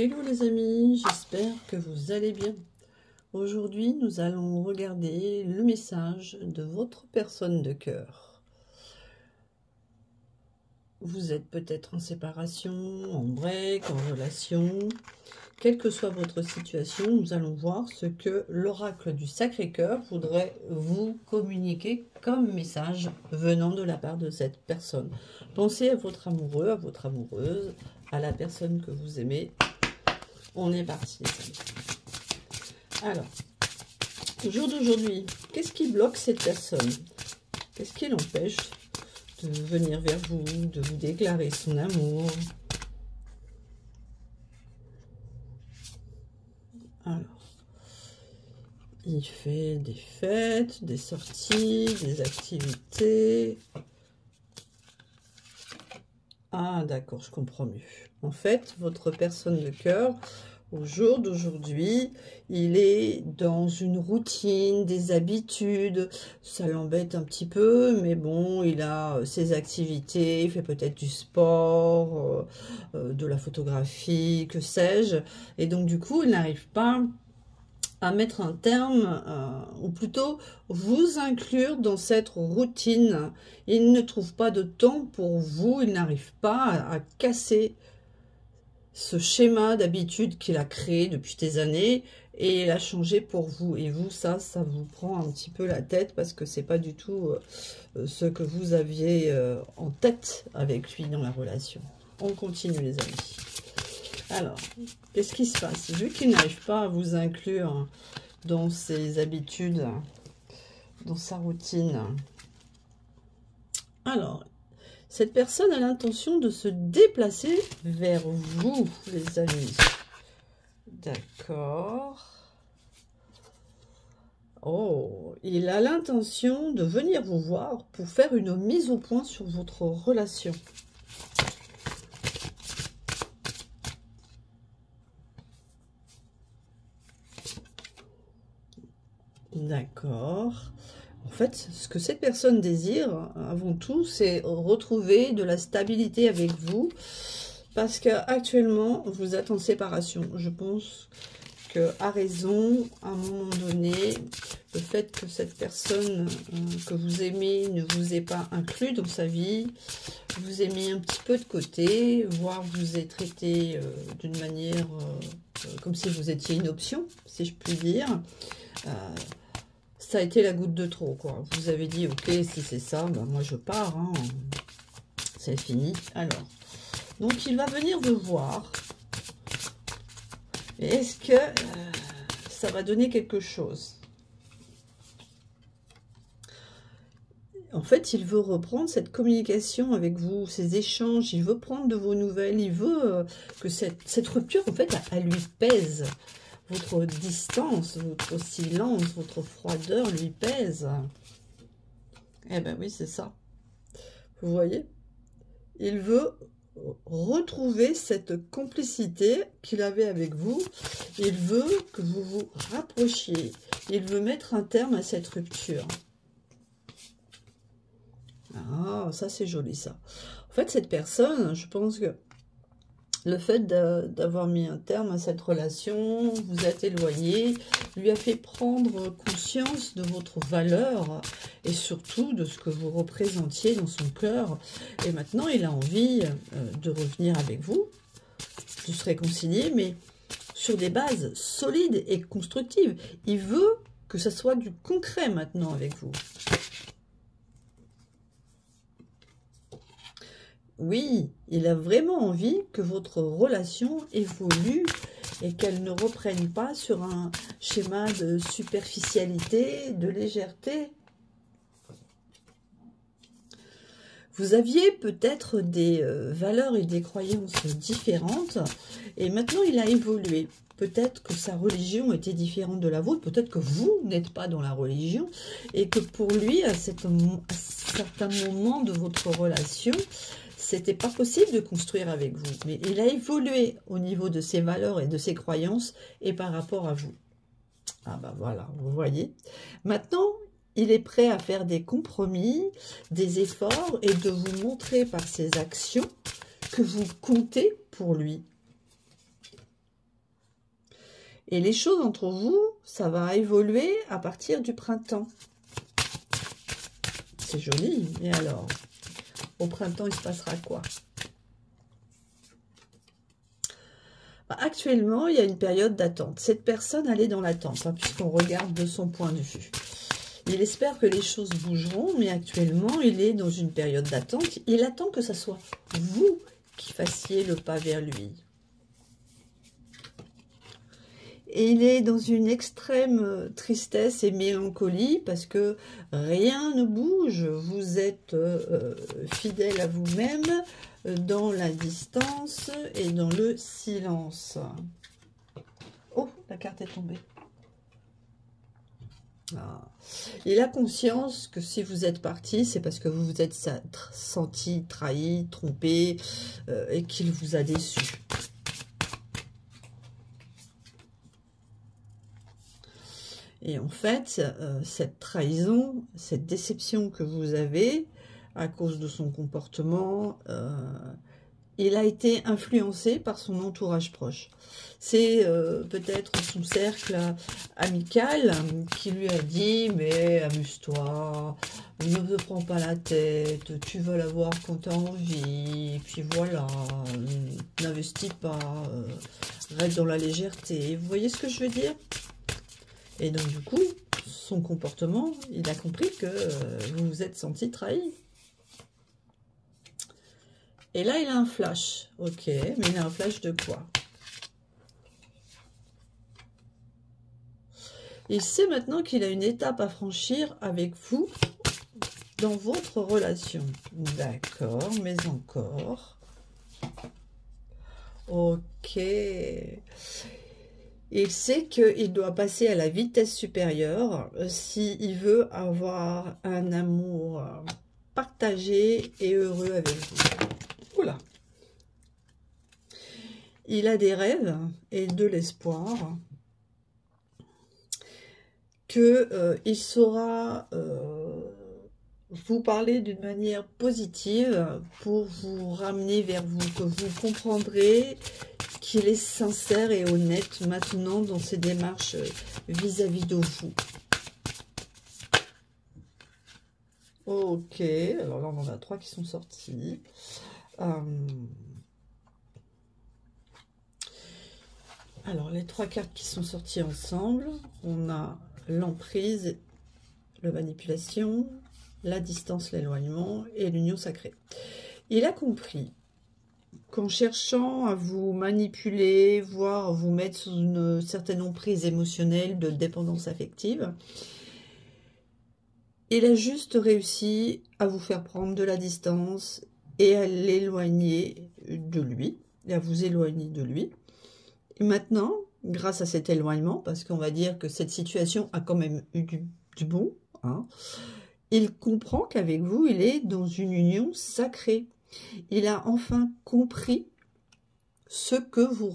Hello les amis, j'espère que vous allez bien. Aujourd'hui, nous allons regarder le message de votre personne de cœur. Vous êtes peut-être en séparation, en break, en relation. Quelle que soit votre situation, nous allons voir ce que l'oracle du Sacré-Cœur voudrait vous communiquer comme message venant de la part de cette personne. Pensez à votre amoureux, à votre amoureuse, à la personne que vous aimez. On est parti. Alors, au jour d'aujourd'hui, qu'est-ce qui bloque cette personne? Qu'est-ce qui l'empêche de venir vers vous, de vous déclarer son amour? Alors, il fait des fêtes, des sorties, des activités. Ah, d'accord, je comprends mieux. En fait, votre personne de cœur, au jour d'aujourd'hui, il est dans une routine, des habitudes. Ça l'embête un petit peu, mais bon, il a ses activités, il fait peut-être du sport, de la photographie, que sais-je. Et donc, du coup, il n'arrive pas à mettre un terme, ou plutôt vous inclure dans cette routine. Il ne trouve pas de temps pour vous, il n'arrive pas à casser ce schéma d'habitude qu'il a créé depuis des années et il a changé pour vous. Et vous, ça vous prend un petit peu la tête parce que c'est pas du tout ce que vous aviez en tête avec lui dans la relation. On continue les amis. Alors, qu'est-ce qui se passe? Vu qu'il n'arrive pas à vous inclure dans ses habitudes, dans sa routine, alors, cette personne a l'intention de se déplacer vers vous, les amis. D'accord. Oh, il a l'intention de venir vous voir pour faire une mise au point sur votre relation. D'accord. En fait, ce que cette personne désire, avant tout, c'est retrouver de la stabilité avec vous. Parce qu'actuellement, vous êtes en séparation. Je pense qu'à raison, à un moment donné, le fait que cette personne que vous aimez ne vous ait pas inclus dans sa vie, vous ait mis un petit peu de côté, voire vous ait traité d'une manière comme si vous étiez une option, si je puis dire. Ça a été la goutte de trop, quoi. Vous avez dit, ok, si c'est ça, ben moi je pars, hein. C'est fini. Alors, donc il va venir vous voir. Est-ce que ça va donner quelque chose? En fait, il veut reprendre cette communication avec vous, ces échanges, il veut prendre de vos nouvelles, il veut que cette rupture, en fait, elle lui pèse. Votre distance, votre silence, votre froideur lui pèse. Eh ben oui, c'est ça. Vous voyez? Il veut retrouver cette complicité qu'il avait avec vous. Il veut que vous vous rapprochiez. Il veut mettre un terme à cette rupture. Ah, ça c'est joli ça. En fait, cette personne, je pense que le fait d'avoir mis un terme à cette relation, vous êtes éloigné, lui a fait prendre conscience de votre valeur et surtout de ce que vous représentiez dans son cœur. Et maintenant, il a envie de revenir avec vous, de se réconcilier, mais sur des bases solides et constructives. Il veut que ça soit du concret maintenant avec vous. Oui, il a vraiment envie que votre relation évolue et qu'elle ne reprenne pas sur un schéma de superficialité, de légèreté. Vous aviez peut-être des valeurs et des croyances différentes et maintenant il a évolué. Peut-être que sa religion était différente de la vôtre, peut-être que vous n'êtes pas dans la religion et que pour lui, à certains moments de votre relation, c'était pas possible de construire avec vous. Mais il a évolué au niveau de ses valeurs et de ses croyances et par rapport à vous. Ah ben voilà, vous voyez. Maintenant, il est prêt à faire des compromis, des efforts et de vous montrer par ses actions que vous comptez pour lui. Et les choses entre vous, ça va évoluer à partir du printemps. C'est joli, mais alors, au printemps, il se passera quoi? Actuellement, il y a une période d'attente. Cette personne, elle est dans l'attente, hein, puisqu'on regarde de son point de vue. Il espère que les choses bougeront, mais actuellement, il est dans une période d'attente. Il attend que ce soit vous qui fassiez le pas vers lui. Et il est dans une extrême tristesse et mélancolie parce que rien ne bouge. Vous êtes fidèle à vous-même dans la distance et dans le silence. Oh, la carte est tombée. Ah. Il a conscience que si vous êtes parti, c'est parce que vous vous êtes senti trahi, trompé et qu'il vous a déçu. Et en fait, cette trahison, cette déception que vous avez à cause de son comportement, il a été influencé par son entourage proche. C'est peut-être son cercle amical qui lui a dit « mais amuse-toi, ne te prends pas la tête, tu vas l'avoir quand tu as envie, et puis voilà, n'investis pas, reste dans la légèreté ». Vous voyez ce que je veux dire ? Et donc, du coup, son comportement, il a compris que vous vous êtes senti trahi. Et là, il a un flash. Ok, mais il a un flash de quoi? Il sait maintenant qu'il a une étape à franchir avec vous dans votre relation. D'accord, mais encore. Ok. Il sait qu'il doit passer à la vitesse supérieure s'il veut avoir un amour partagé et heureux avec vous. Oula. Il a des rêves et de l'espoir qu'il saura vous parler d'une manière positive pour vous ramener vers vous, que vous comprendrez qu'il est sincère et honnête maintenant dans ses démarches vis-à-vis de vous. Ok, alors là on en a 3 qui sont sortis. Alors les 3 cartes qui sont sorties ensemble, on a l'emprise, la manipulation, la distance, l'éloignement et l'union sacrée. Il a compris qu'en cherchant à vous manipuler, voire vous mettre sous une certaine emprise émotionnelle de dépendance affective, il a juste réussi à vous faire prendre de la distance et à l'éloigner de lui, et à vous éloigner de lui. Et maintenant, grâce à cet éloignement, parce qu'on va dire que cette situation a quand même eu du bon, hein, il comprend qu'avec vous, il est dans une union sacrée. Il a enfin compris ce que vous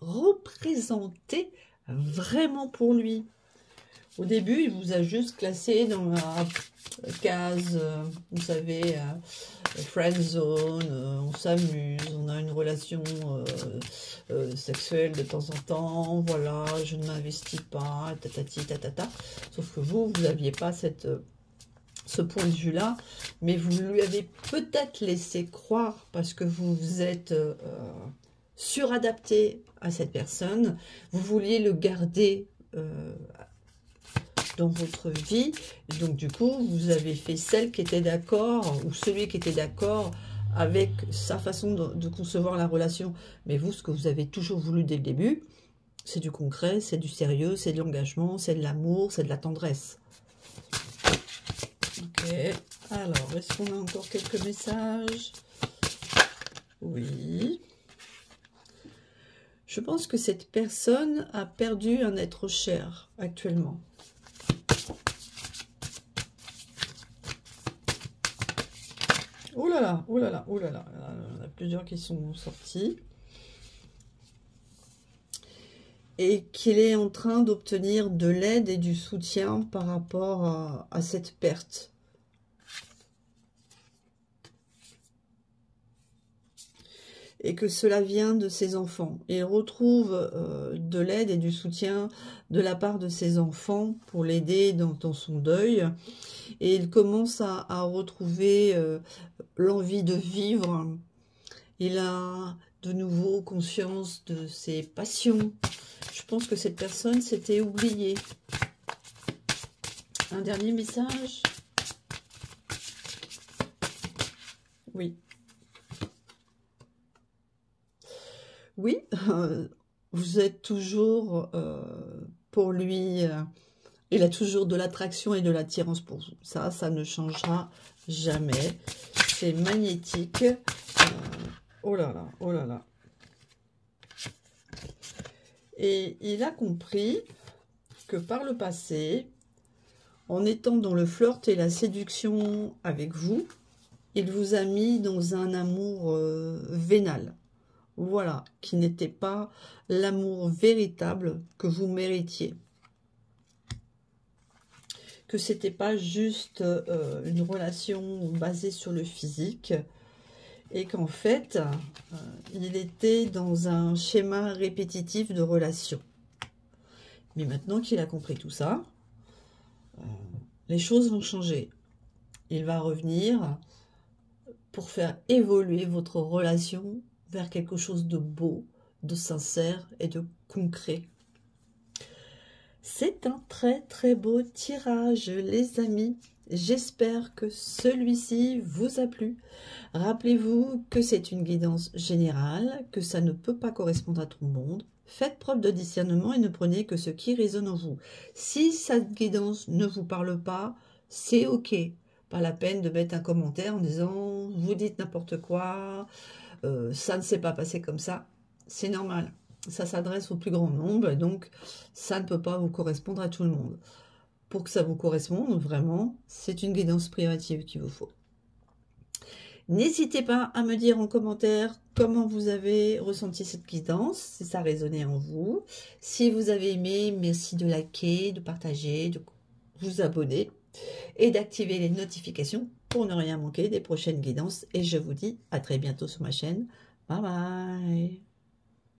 représentez vraiment pour lui. Au début, il vous a juste classé dans la case, vous savez, friend zone, on s'amuse, on a une relation sexuelle de temps en temps, voilà, je ne m'investis pas, tatati, tatata. Sauf que vous n'aviez pas ce point de vue-là, mais vous lui avez peut-être laissé croire, parce que vous vous êtes suradapté à cette personne, vous vouliez le garder dans votre vie, donc du coup, vous avez fait celle qui était d'accord, ou celui qui était d'accord avec sa façon de concevoir la relation. Mais vous, ce que vous avez toujours voulu dès le début, c'est du concret, c'est du sérieux, c'est de l'engagement, c'est de l'amour, c'est de la tendresse. Ok, alors, est-ce qu'on a encore quelques messages? Oui. Je pense que cette personne a perdu un être cher actuellement. Oh là là, oh là là, oh là là. Il y en a plusieurs qui sont sortis. Et qu'il est en train d'obtenir de l'aide et du soutien par rapport à cette perte. et que cela vient de ses enfants. Il retrouve de l'aide et du soutien de la part de ses enfants pour l'aider dans son deuil. Et il commence à retrouver l'envie de vivre. Il a de nouveau conscience de ses passions. Je pense que cette personne s'était oubliée. Un dernier message? Oui. Oui, vous êtes toujours pour lui, il a toujours de l'attraction et de l'attirance pour vous. Ça ne changera jamais. C'est magnétique. Oh là là, oh là là. Et il a compris que par le passé, en étant dans le flirt et la séduction avec vous, il vous a mis dans un amour vénal. Voilà, qui n'était pas l'amour véritable que vous méritiez. Que c'était pas juste une relation basée sur le physique et qu'en fait, il était dans un schéma répétitif de relation. Mais maintenant qu'il a compris tout ça, les choses vont changer. Il va revenir pour faire évoluer votre relation vers quelque chose de beau, de sincère et de concret. C'est un très très beau tirage, les amis. J'espère que celui-ci vous a plu. Rappelez-vous que c'est une guidance générale, que ça ne peut pas correspondre à tout le monde. Faites preuve de discernement et ne prenez que ce qui résonne en vous. Si cette guidance ne vous parle pas, c'est ok. Pas la peine de mettre un commentaire en disant « vous dites n'importe quoi ». Ça ne s'est pas passé comme ça, c'est normal. Ça s'adresse au plus grand nombre, donc ça ne peut pas vous correspondre à tout le monde. Pour que ça vous corresponde, vraiment, c'est une guidance privative qu'il vous faut. N'hésitez pas à me dire en commentaire comment vous avez ressenti cette guidance, si ça résonnait en vous. Si vous avez aimé, merci de liker, de partager, de vous abonner et d'activer les notifications pour ne rien manquer des prochaines guidances. Et je vous dis à très bientôt sur ma chaîne. Bye bye.